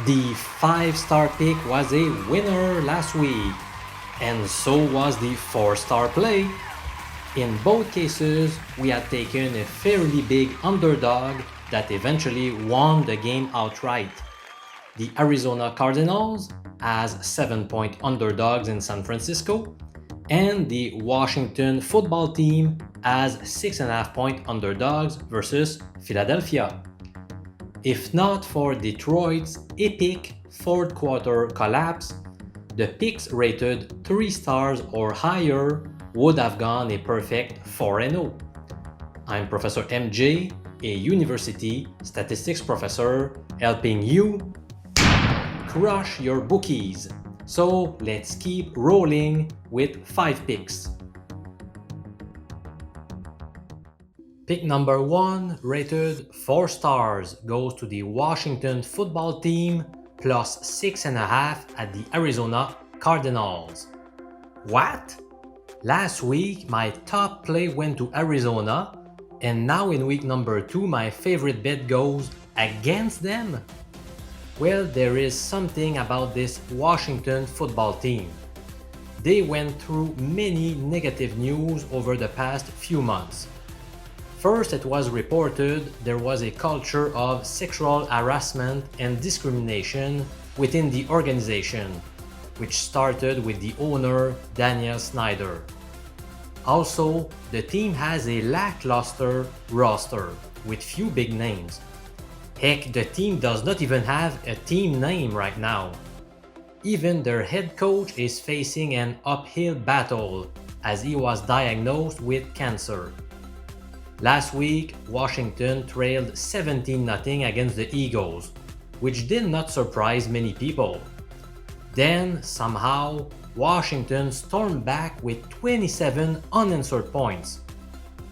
The 5-star pick was a winner last week, and so was the 4-star play. In both cases, we had taken a fairly big underdog that eventually won the game outright. The Arizona Cardinals as 7-point underdogs in San Francisco, and the Washington football team as 6.5-point underdogs versus Philadelphia. If not for Detroit's epic fourth quarter collapse, the picks rated 3 stars or higher would have gone a perfect 4-0. I'm Professor MJ, a university statistics professor, helping you crush your bookies. So let's keep rolling with 5 picks. Pick number 1, rated 4 stars, goes to the Washington football team plus 6.5 at the Arizona Cardinals. What? Last week, my top play went to Arizona, and now in week number 2, my favorite bet goes against them? Well, there is something about this Washington football team. They went through many negative news over the past few months. First, it was reported there was a culture of sexual harassment and discrimination within the organization, which started with the owner, Daniel Snyder. Also, the team has a lackluster roster with few big names. Heck, the team does not even have a team name right now. Even their head coach is facing an uphill battle as he was diagnosed with cancer. Last week, Washington trailed 17-0 against the Eagles, which did not surprise many people. Then, somehow, Washington stormed back with 27 unanswered points.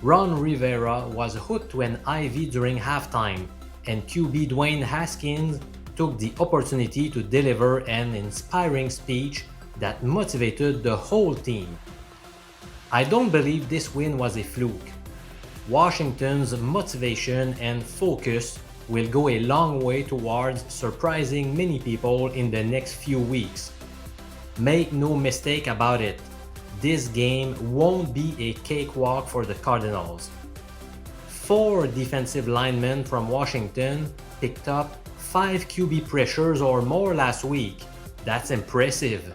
Ron Rivera was hooked to an IV during halftime, and QB Dwayne Haskins took the opportunity to deliver an inspiring speech that motivated the whole team. I don't believe this win was a fluke. Washington's motivation and focus will go a long way towards surprising many people in the next few weeks. Make no mistake about it, this game won't be a cakewalk for the Cardinals. 4 defensive linemen from Washington picked up 5 QB pressures or more last week. That's impressive.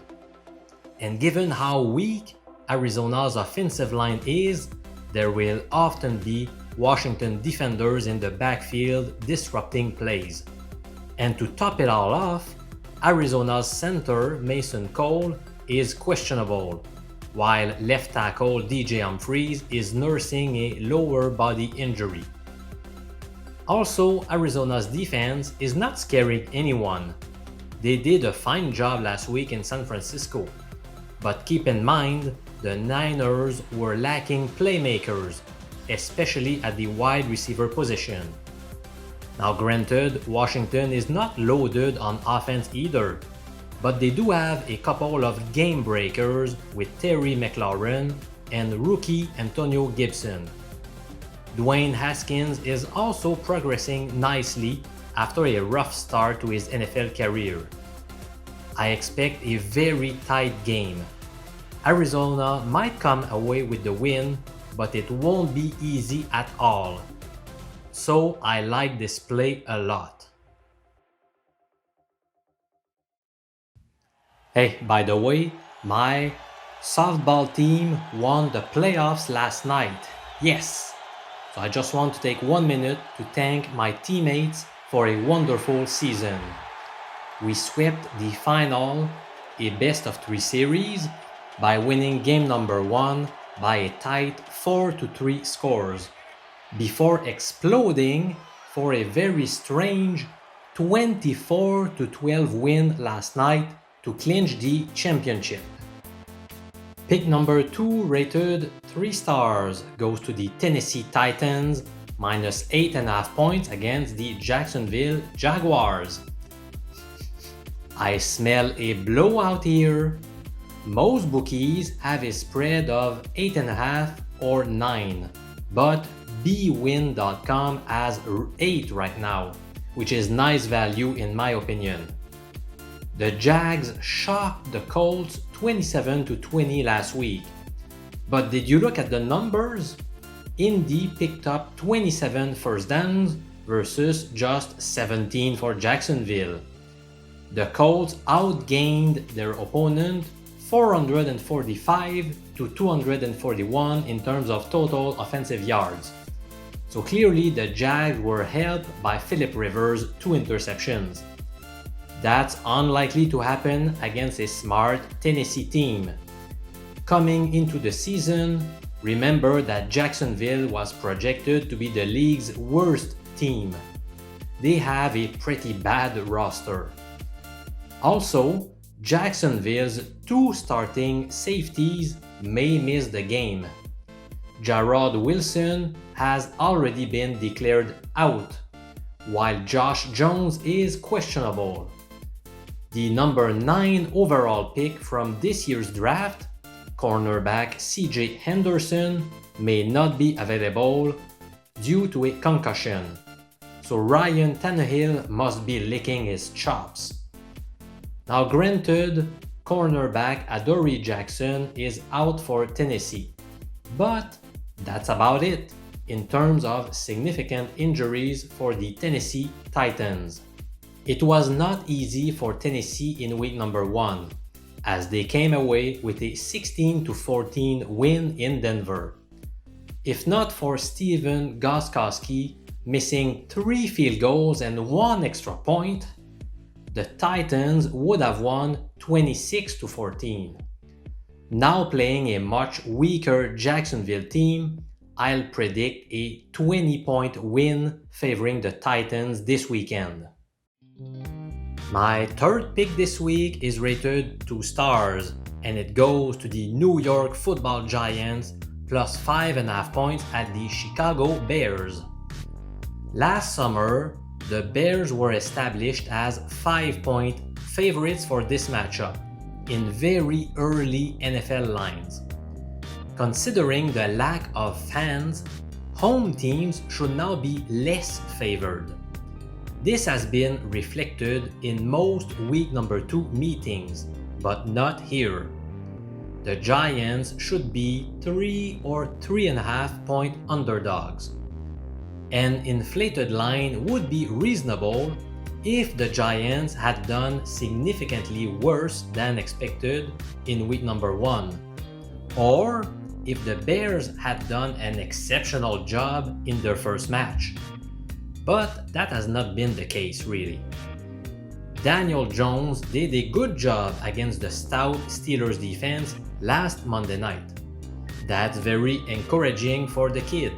And given how weak Arizona's offensive line is, there will often be Washington defenders in the backfield disrupting plays. And to top it all off, Arizona's center Mason Cole is questionable, while left tackle DJ Humphries is nursing a lower body injury. Also, Arizona's defense is not scaring anyone. They did a fine job last week in San Francisco. But keep in mind, the Niners were lacking playmakers, especially at the wide receiver position. Now granted, Washington is not loaded on offense either, but they do have a couple of game breakers with Terry McLaurin and rookie Antonio Gibson. Dwayne Haskins is also progressing nicely after a rough start to his NFL career. I expect a very tight game. Arizona might come away with the win, but it won't be easy at all. So I like this play a lot. Hey, by the way, my softball team won the playoffs last night. Yes! So I just want to take 1 minute to thank my teammates for a wonderful season. We swept the final, a best-of-3 series, by winning game number 1 by a tight 4-3 scores, before exploding for a very strange 24-12 win last night to clinch the championship. Pick number 2, rated 3 stars, goes to the Tennessee Titans, minus 8.5 points against the Jacksonville Jaguars. I smell a blowout here. Most bookies have a spread of 8.5 or 9, but bwin.com has 8 right now, which is nice value in my opinion. The Jags shocked the Colts 27-20 last week. But did you look at the numbers? Indy picked up 27 first downs versus just 17 for Jacksonville. The Colts outgained their opponent 445-241 in terms of total offensive yards. So clearly the Jags were helped by Philip Rivers' 2 interceptions. That's unlikely to happen against a smart Tennessee team. Coming into the season, remember that Jacksonville was projected to be the league's worst team. They have a pretty bad roster. Also, Jacksonville's 2 starting safeties may miss the game. Jarrod Wilson has already been declared out, while Josh Jones is questionable. The number 9 overall pick from this year's draft, cornerback CJ Henderson, may not be available due to a concussion, so Ryan Tannehill must be licking his chops. Now granted, cornerback Adoree Jackson is out for Tennessee, but that's about it in terms of significant injuries for the Tennessee Titans. It was not easy for Tennessee in week number 1, as they came away with a 16-14 win in Denver. If not for Steven Gostkowski missing 3 field goals and 1 extra point, the Titans would have won 26-14. Now playing a much weaker Jacksonville team, I'll predict a 20-point win favoring the Titans this weekend. My third pick this week is rated 2 stars, and it goes to the New York Football Giants plus 5.5 points at the Chicago Bears. Last summer, the Bears were established as 5-point favorites for this matchup in very early NFL lines. Considering the lack of fans, home teams should now be less favored. This has been reflected in most week number 2 meetings, but not here. The Giants should be 3 or 3.5 point underdogs. An inflated line would be reasonable if the Giants had done significantly worse than expected in week number 1, or if the Bears had done an exceptional job in their first match. But that has not been the case really. Daniel Jones did a good job against the stout Steelers defense last Monday night. That's very encouraging for the kid.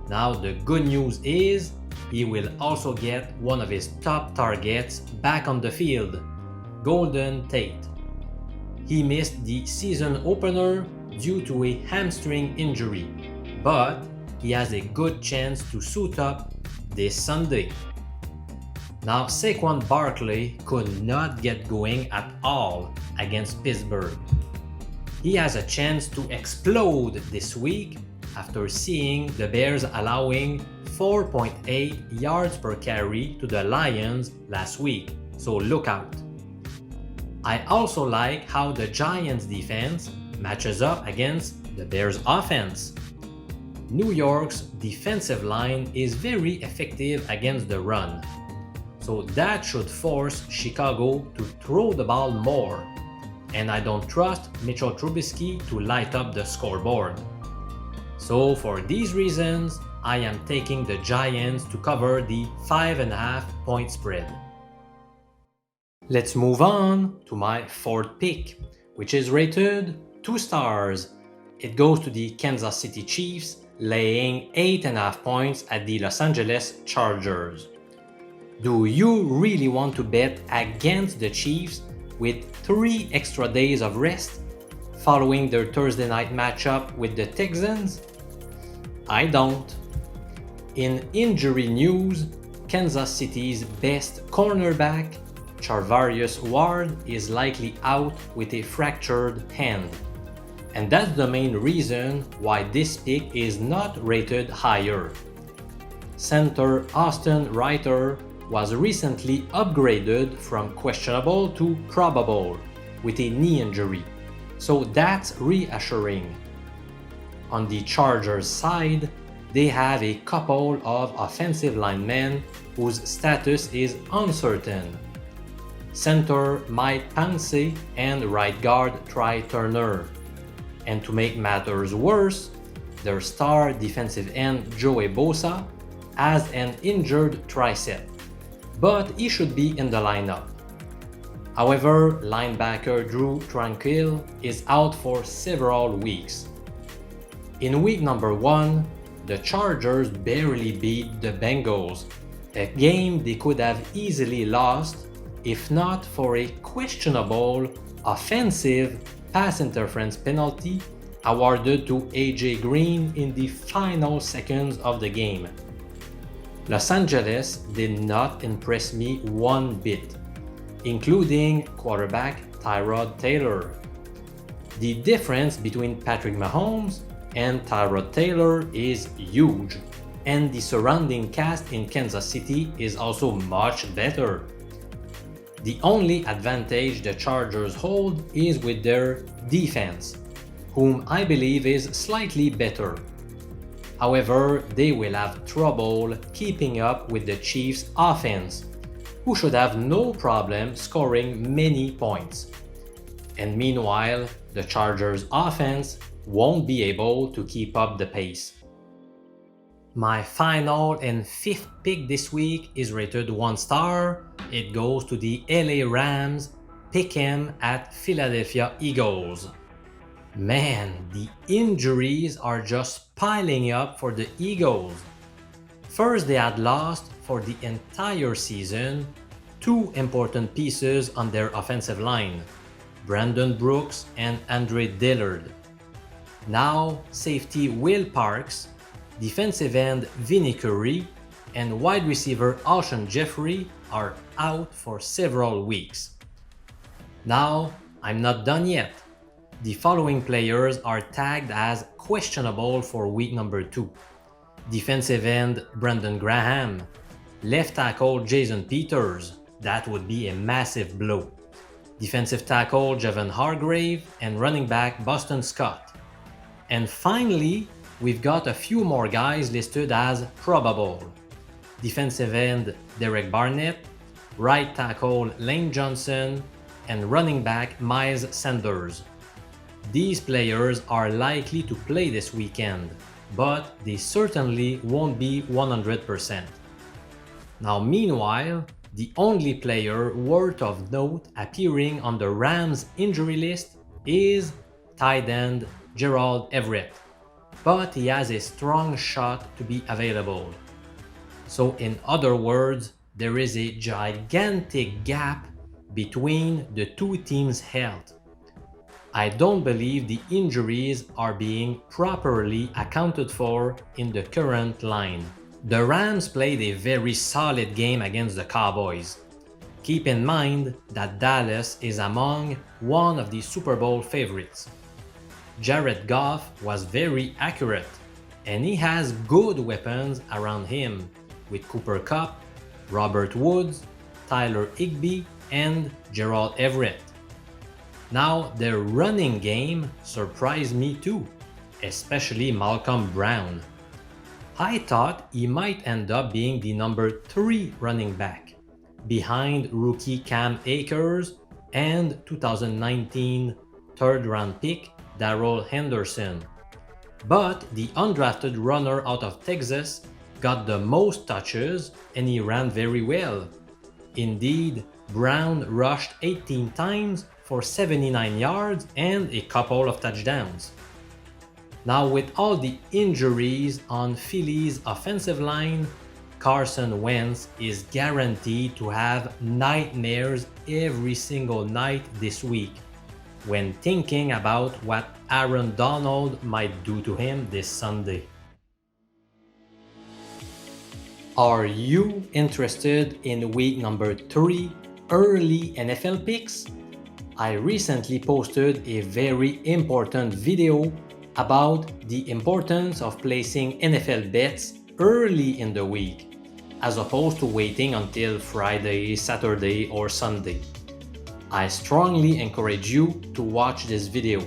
Now the good news is he will also get one of his top targets back on the field, Golden Tate. He missed the season opener due to a hamstring injury, but he has a good chance to suit up this Sunday. Now Saquon Barkley could not get going at all against Pittsburgh. He has a chance to explode this week after seeing the Bears allowing 4.8 yards per carry to the Lions last week, so look out. I also like how the Giants defense matches up against the Bears offense. New York's defensive line is very effective against the run, so that should force Chicago to throw the ball more, and I don't trust Mitchell Trubisky to light up the scoreboard. So for these reasons, I am taking the Giants to cover the 5.5 point spread. Let's move on to my fourth pick, which is rated 2 stars. It goes to the Kansas City Chiefs, laying 8.5 points at the Los Angeles Chargers. Do you really want to bet against the Chiefs with 3 extra days of rest following their Thursday night matchup with the Texans? I don't. In injury news, Kansas City's best cornerback, Charvarius Ward, is likely out with a fractured hand. And that's the main reason why this pick is not rated higher. Center Austin Reiter was recently upgraded from questionable to probable with a knee injury, so that's reassuring. On the Chargers side, they have a couple of offensive linemen whose status is uncertain. Center Mike Pouncey and right guard Try Turner. And to make matters worse, their star defensive end Joey Bosa has an injured tricep, but he should be in the lineup. However, linebacker Drew Tranquill is out for several weeks. In week number 1, the Chargers barely beat the Bengals, a game they could have easily lost if not for a questionable offensive pass interference penalty awarded to AJ Green in the final seconds of the game. Los Angeles did not impress me one bit, including quarterback Tyrod Taylor. The difference between Patrick Mahomes and Tyrod Taylor is huge, and the surrounding cast in Kansas City is also much better. The only advantage the Chargers hold is with their defense, whom I believe is slightly better. However, they will have trouble keeping up with the Chiefs' offense, who should have no problem scoring many points. And meanwhile, the Chargers' offense won't be able to keep up the pace. My final and fifth pick this week is rated 1 star. It goes to the LA Rams. Pick 'em at Philadelphia Eagles. Man, the injuries are just piling up for the Eagles. First, they had lost for the entire season 2 important pieces on their offensive line, Brandon Brooks and Andre Dillard. Now, safety Will Parks, defensive end Vinny Curry, and wide receiver Alshon Jeffrey are out for several weeks. Now, I'm not done yet. The following players are tagged as questionable for week number 2. Defensive end Brandon Graham, left tackle Jason Peters, that would be a massive blow. Defensive tackle Javon Hargrave and running back Boston Scott. And finally, we've got a few more guys listed as probable. Defensive end Derek Barnett, right tackle Lane Johnson, and running back Miles Sanders. These players are likely to play this weekend, but they certainly won't be 100%. Now, meanwhile, the only player worth of note appearing on the Rams injury list is tight end Gerald Everett, but he has a strong shot to be available. So in other words, there is a gigantic gap between the two teams' health. I don't believe the injuries are being properly accounted for in the current line. The Rams played a very solid game against the Cowboys. Keep in mind that Dallas is among one of the Super Bowl favorites. Jared Goff was very accurate, and he has good weapons around him with Cooper Kupp, Robert Woods, Tyler Higbee, and Gerald Everett. Now, their running game surprised me too, especially Malcolm Brown. I thought he might end up being the number 3 running back, behind rookie Cam Akers and 2019 third-round pick Darrell Henderson. But the undrafted runner out of Texas got the most touches and he ran very well. Indeed, Brown rushed 18 times for 79 yards and a couple of touchdowns. Now, with all the injuries on Philly's offensive line, Carson Wentz is guaranteed to have nightmares every single night this week when thinking about what Aaron Donald might do to him this Sunday. Are you interested in week number 3 early NFL picks? I recently posted a very important video about the importance of placing NFL bets early in the week, as opposed to waiting until Friday, Saturday, or Sunday. I strongly encourage you to watch this video.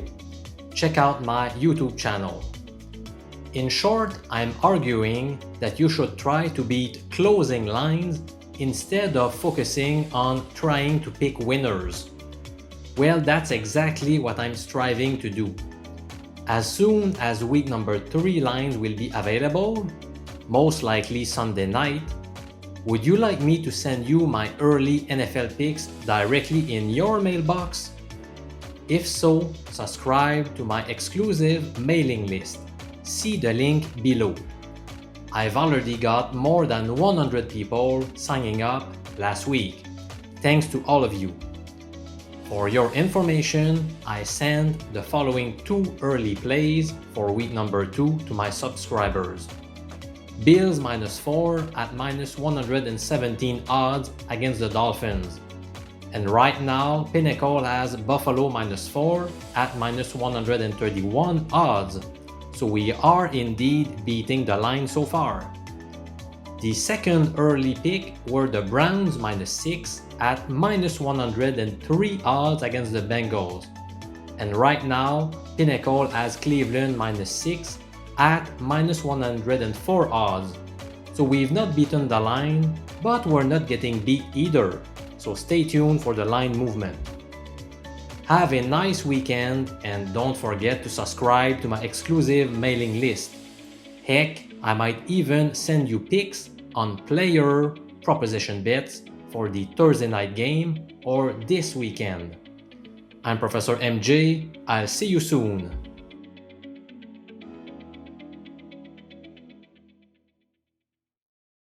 Check out my YouTube channel. In short, I'm arguing that you should try to beat closing lines instead of focusing on trying to pick winners. Well, that's exactly what I'm striving to do. As soon as week number 3 lines will be available, most likely Sunday night, would you like me to send you my early NFL picks directly in your mailbox? If so, subscribe to my exclusive mailing list. See the link below. I've already got more than 100 people signing up last week. Thanks to all of you. For your information, I send the following 2 early plays for week number 2 to my subscribers. Bills -4 at -117 odds against the Dolphins. And right now, Pinnacle has Buffalo -4 at -131 odds. So we are indeed beating the line so far. The second early pick were the Browns -6 at -103 odds against the Bengals. And right now, Pinnacle has Cleveland -6 at -104 odds. So we've not beaten the line, but we're not getting beat either. So stay tuned for the line movement. Have a nice weekend and don't forget to subscribe to my exclusive mailing list. Heck, I might even send you picks on player proposition bets for the Thursday night game or this weekend. I'm Professor MJ. I'll see you soon.